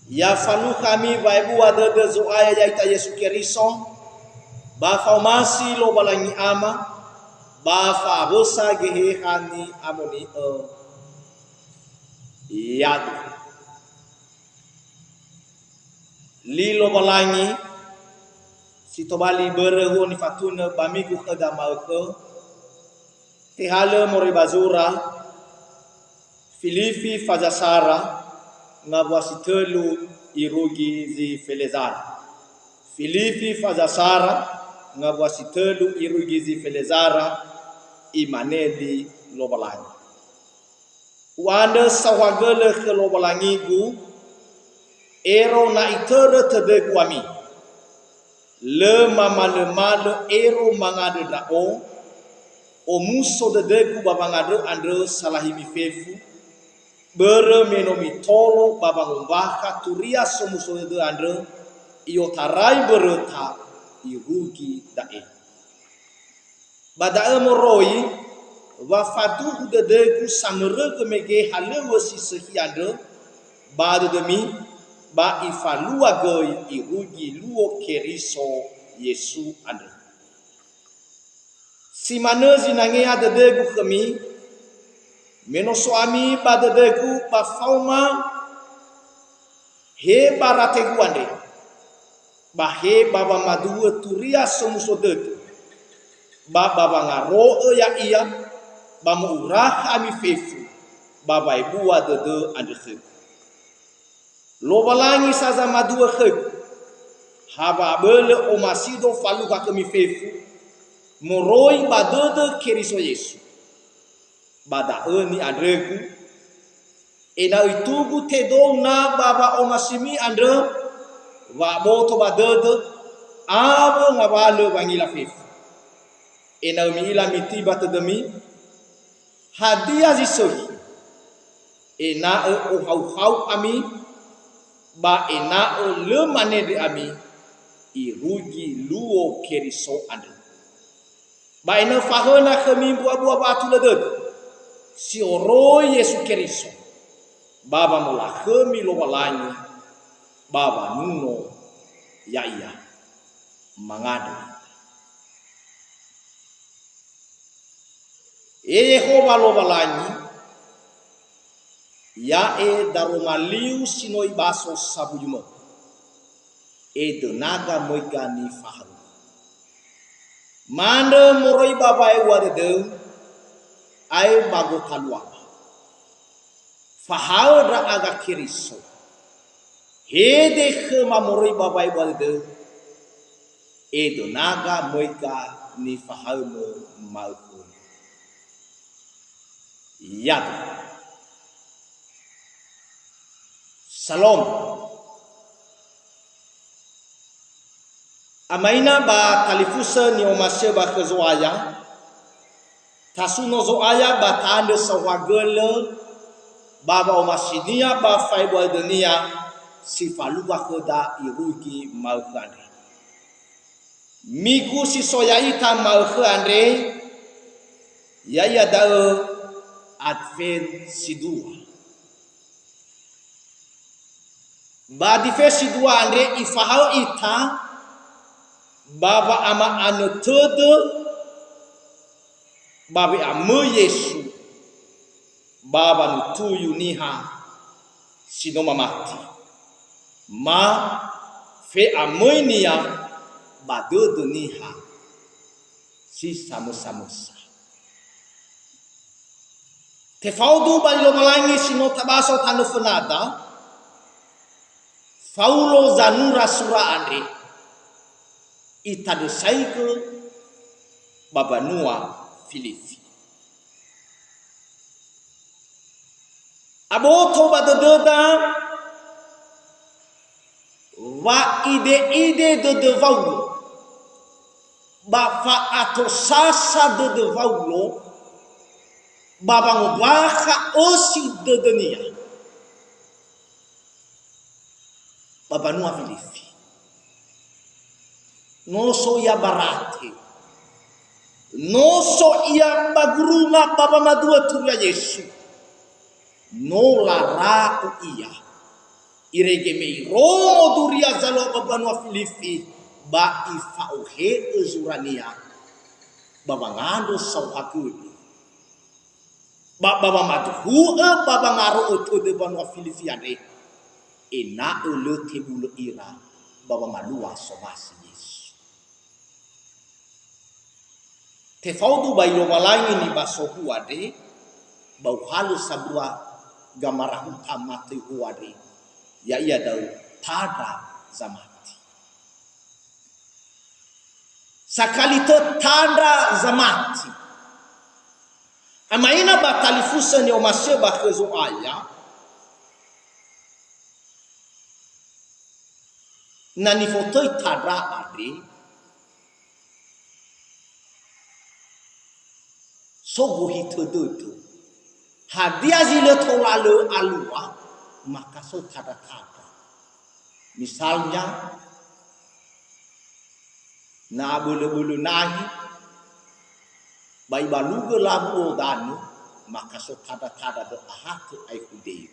ya fanu kami vaibu ada de zoaya yaita Yesu Keriso ba formasi lo balangi ama ba fa bosa gehe hani amoni yad lilo balangi sitobali berehu ni fatuna bamigu kedama ke tihala mori bazura Filifi fazasara ngabwasi telu irugi zi felezara Filifi fazasara ngabwasi telu irugi zi felezara imanedi lobalangi wanda sawagele ke lobalangigu ero na itere tebe kwami le mama le malo ero mangade dao o muso de deku babangade andre salahimi fefu bere menomi tolo babang umbaka turia somuso de andre iyo tarai bereta irugi dae badae moroi wafadu de deku samere kemege halewo si sehiande badu demi ba ifalua goi irugi luo Keriso Yesu andre si manezi nangea de deku kemi meno suami pada deku ba fauma he barate guande ba he baba madua turia somuso deku ba baba ngaro ya iya ba murah ami fefu baba ibu de ande khek lo balangi saza madua khek haba bele o masido falu ka kemi fefu moroi badode Keriso Yesu bada ni andregu ena itugu tedo na baba o masimi andre wa boto badode abo ngabalo bangila fefu ena mi ila mitiba tedemi hadia zisohi ena o hau ami ba ena o le manede ami irugi luo Keriso andre ba ena fahona kami buah-buah batu leded si oro Yesu Keriso baba mula kami lo walangi baba nuno ya iya mangadu Yehova lo walangi ya daromaliu sinoi baso sabujuma donaga moigani faharu manda moroi baba wadede ai bago talwa fahawra aga Keriso hede khema moroi baba wadede donaga moiga ni fahawno malkun yad Salom amaina ba talifusa ni omasya ba kezoaya tasuno zoaya ba tande sawagele baba omasinia ba faibo dunia sifaluga koda irugi malkande miku si soyaita malkande yaya dao adven sidua ba dife sidua andre ifahau ita baba ama anotode babi amu Yesu baba nutuyu niha sinoma mati ma fe amoinia badodo niha si samusa te faudu balilo malangi sino tabaso tanu fenada faulo zanura sura andre itade saike baba nua Filifi aboto badodeda wa ide de vaulo ba fa ato sasa de vaulo baba ngubaha osi de dunia baba nua Filifi no so ya barate no so ia bagurunga baba madua tuya Yesu no lara ia irege mei romo duria zalo babanua Filipi ba ifauhe uzurania babangando sauhakuli baba madhu baba ngaro otode banua Filipi ade ena ule tebulo ira baba malua somasi Yesu te faudu bailo malangi ni basohu ade bau halu sabua gamarahu tamate huade ya ia dau tada zamati sakalito tada zamati amaina batalifusa ni omaseba kezo aya na nifotoi tada ade sogo hitododo hadia zile tolalo alua maka so tada-tada. Misalnya na bulu-bulu nahi bai baluga labu odanu maka so tada-tada do ahate ai hudeu.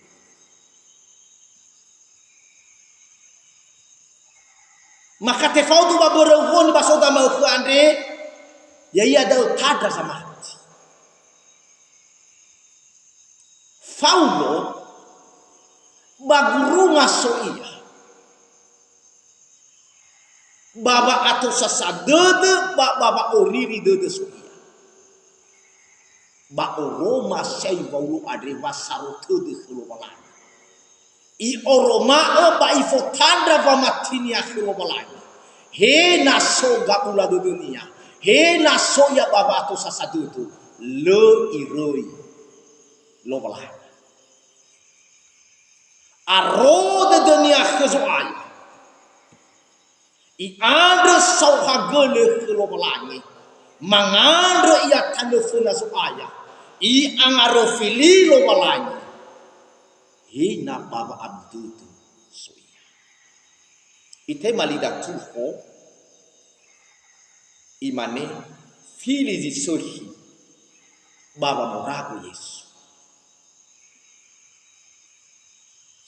Maka tefaudu baberewon basoda mau ke andre ya ia ada tada sama hati. Faulo baguru ngasoia baba atau sasadede baba oriri dede soia ba oroma sei vaulu adre vasaro tede khulobala I oroma ba ifotandra va matini akhulobala he na soga ula de dunia he na soya baba atau sasadede le iroi lobala arode dunia kezuai I andre sauhagele kelobalangi mangandre ia tanefuna soaya I angaro fili lobalangi hina baba abdutu soia ite malida tuho imane fili di sohi baba morago Yesu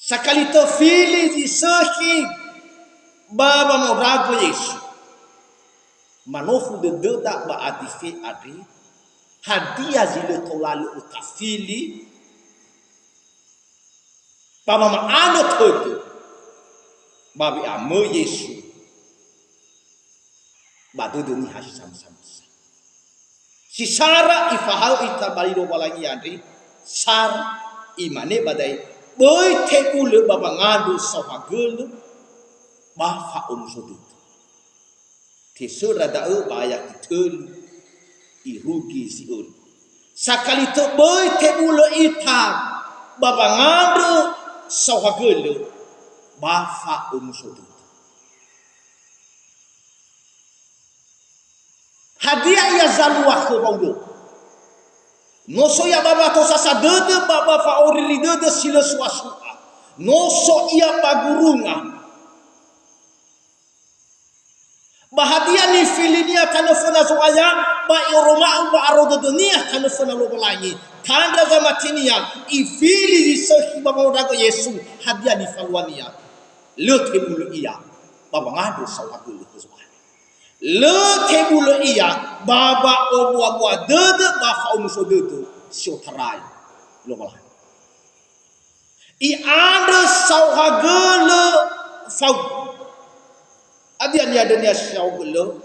sakalito fili di sohi baba morago Yesu manofu de deda ba adife ade hadia zile tolale utafili baba maano todo babi amo Yesu bado deni hashi sam si Sara ifahau itabaliro balagi ade sar imane badai boy tekule baba ngadu sawagele ba fa umsudut te sura da'u baya kitul irugi siul sakalito boy tekule ita baba ngadu sawagele ba fa umsudut hadiah ya zalwa khawlo no so ya baba to sasadede baba fa orilide sila suasua no so ia bagurunga bahadia ni filinia tanafuna soaya ba iroma ba arodo dunia tanafuna lobalangi tanda za matinia ifili disohi baba odago Yesu hadia ni falwania lote bulu ia baba ngado sawaku lukuzwa le tebulo iya baba obwa dede ba fa umusodeto siotarai lobalangi I ande sauhagele fau adia ni adanya sauhagele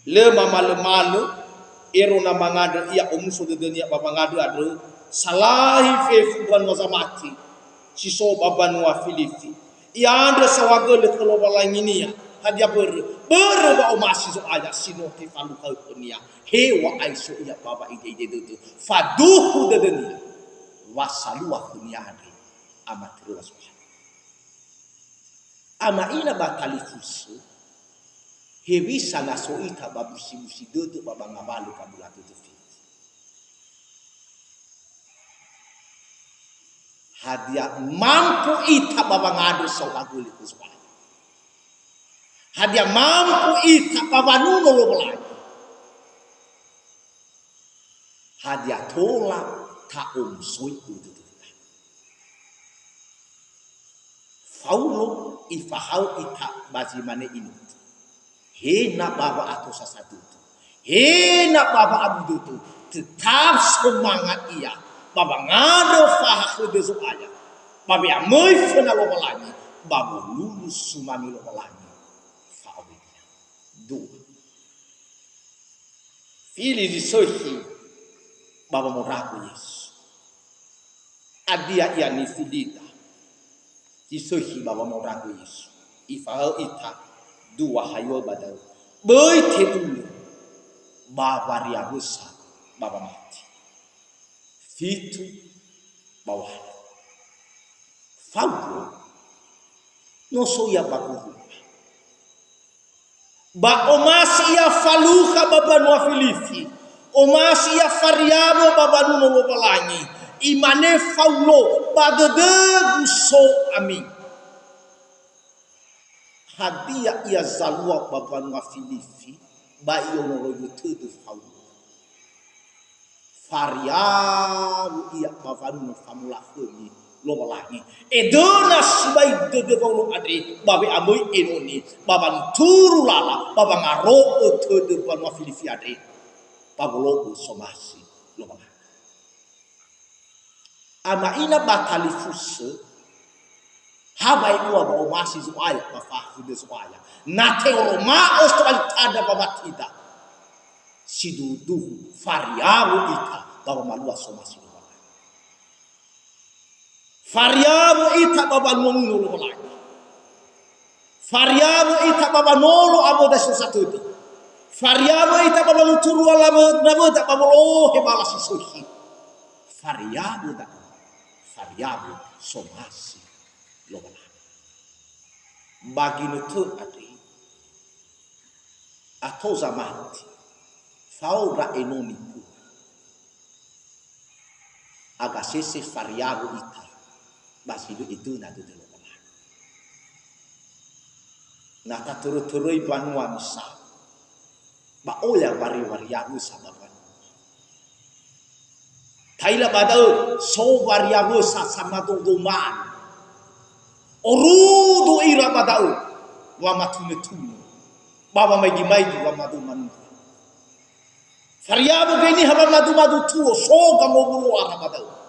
le mama le malo erona mangada ia umusodeto ni baba ngadu ade salahi fe fuban wazamati siso baba nuwa Filipi I ande sauhagele lobalangi ni hadia ber ba omasi so aja sino te falu kau punia he wa aiso ya baba ide de faduhu de dunia wasalu akunia ade amatru rasul ama ina batalifusu hebi sana so ita babusi de baba ngabalu kabulatu de hadia mampu ita baba ngadu so aguli kusba hadia mampu ita pabanuno lobalai hadia tola ta soi ududuta Paulo ifahau ita bazimane inut. Hena baba atau sasatu. Hena baba abdu tu tetap semangat ia. Baba ngado fahak bezo aya. Baba amoi fena lo balani. Baba lulus sumami lo balani. Fa'awidnya. Dua. Fili di sohi. Baba moraku Yesus. Adia ia ni filita. Di sohi baba moraku Yesus. Ifahau ita. Dua hayo badau. Boy tedulu. Baba ria besar. Baba mati. Fitu bawah. Faulo. No so ya baku. Ba omasi ya faluha baba no Filipi. Omasi ya fariabo baba no balangi. Imane Faulo badede guso ami. Hadia ia zalua baba no Filipi. Ba iyo no yote de Faulo. Fariabo ia baba no famula femi. Lo lagi edona sibai de Paulo adri babe amoi enoni baban turu lala baba ngaro oto de Paulo Filipi adri Paulo somasi lo lagi ama ina batali fuse habai kuwa ba omasi zoaya ba fahu de zoaya na teoroma ostral tada baba tida sidudu fariabu ita baba malua somasi. Fariabu ita baba nolo lagi. Fariabu ita baba nolo abo da satu. Fariabu ita baba nuturu alabo nabo da baba lo hebala sisuhi. Fariabu somasi lo lagi. Bagi nutu adi atau zamati. Faura enoni pu. Agasese fariabu ita. Basidu itu nado de lola. Nata turu-turui banua misa. Ba oya bari-bari yagu sababan. Taila badau so bari yagu sama doman. Orudu ira badau wa matune-tune. Baba maigi-maigi wa madu-manu. Fariabu gini haba madu-madu tuo so gamobulu ara badau.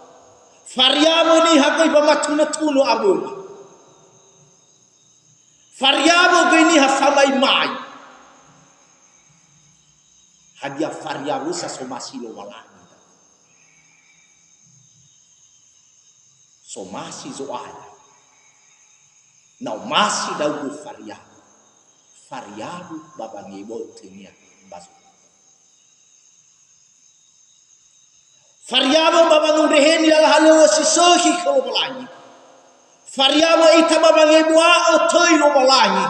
Fariabu ni hakai bamatuna tuno abula. Fariabu gini hafamai mai. Hadia fariabu sa somasi lo walani. Somasi zo ala. Nau masi daugu fariabu. Fariabu baba ngebo tenia bazu. Fariabu baba nureheni al halo sisohi ko balangi. Fariabu ita baba ngebwa otoi lo balangi.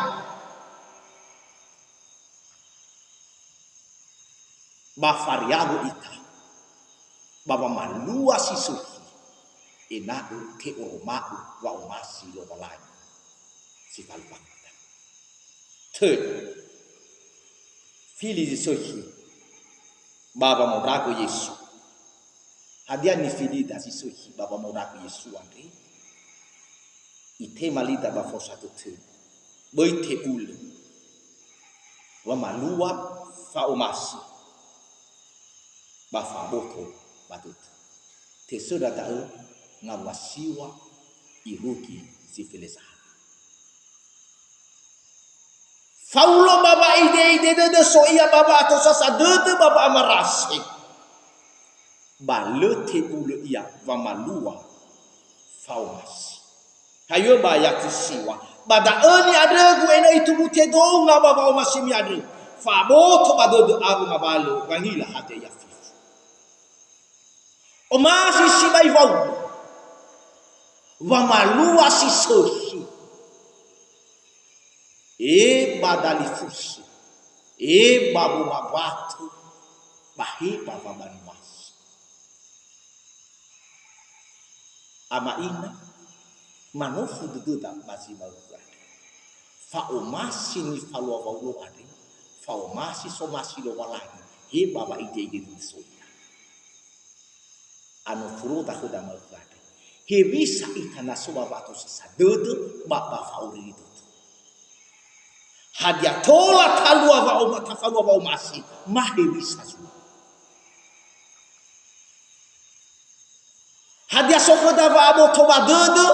Ba fariabu ita baba malua sisohi. Enadu ke oromau wa omasi lo balangi. Sifal bakta. Third, fili sisohi baba morago Yesu. Hadia ni filida sisohi baba moraku Yesu andre. Ite malida ba satu te. Boy te ule. Wa malua fa omasi. Ba fa boto batut. Te soda tahu ngawasiwa iruki sifilesa. Faulo baba ide de so iya baba atau sasa de baba amarasi. Ba le te ule ia va malua faumas. Hayo ba ya kisiwa. Bada ani ada gue na itu mute do nga baba omasi mi ade. Fa boto bado do abu ngabalo gangila hate ya fifu. Omasi sibai vau. Va malua si sohi. E badali fusi. E babu mabatu. Bahi baba banuas. Ama ina manofu dududa basi baru. Fa omasi ni falua vaulo ade. Fa omasi somasi lo walagi. He baba ide du soya. Anu furu takuda malukade. He bisa itana soba batu sisa dede baba fauri itu. Hadia tola talua va oma tafalua va omasi mahe bisa semua. Hadia sokoda va abo toba dede.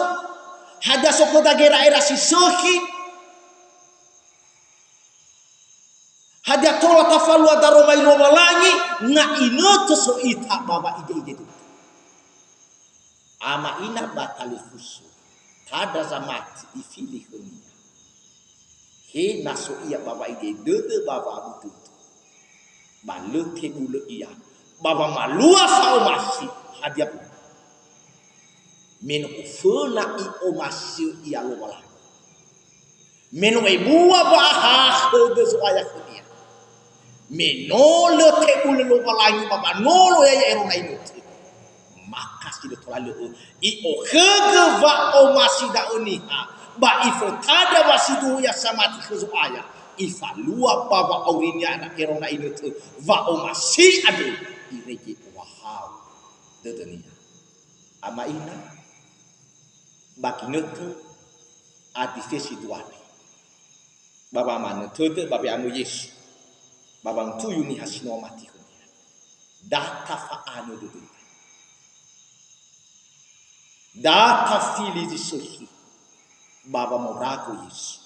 Hadia sokoda gera era sisohi. Hadia tola tafalua daroma ilo malangi na inoto so ita baba ide itu. Ama ina batali fusu tada zamati ifili hunia he naso iya baba ide dede baba bututu balu tebulu iya baba malua sa omasi hadia bu meno ufuna i omasi iya lo wala meno e bua ba ha de soaya hunia meno le tebulu lo wala baba nolo ya ero na inote makasih terlalu i ohege va o masida uniha ba ifo tada wasidu ya samati khuzuaya ifa lua baba aurinya na erona ini tu va o masi adu ireki wahau dedenia ama ina bakinetu adifesi duani baba manu tode baba anu yesu baba tu yuni hasino mati kunia data fa anu dudu data fili di sohi baba morago yesu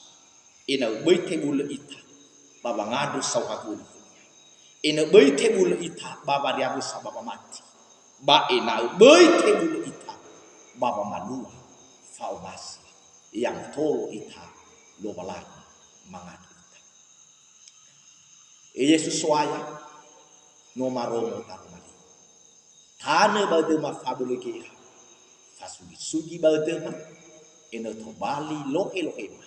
ina beite bulu ita baba ngadu sawaguli ina beite bulu ita baba dia bisa baba mati ba ina beite bulu ita baba malua faumasi yang tolo ita lo balani mangadu ita yesus swaya no maromo tarumali tane bade ma fabulike sugi bautema ino to bali lohe ma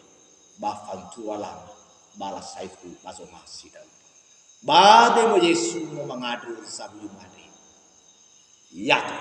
ba fantua lama bala saifu bazo masida bade mo yesu mo mangadu sabu made yato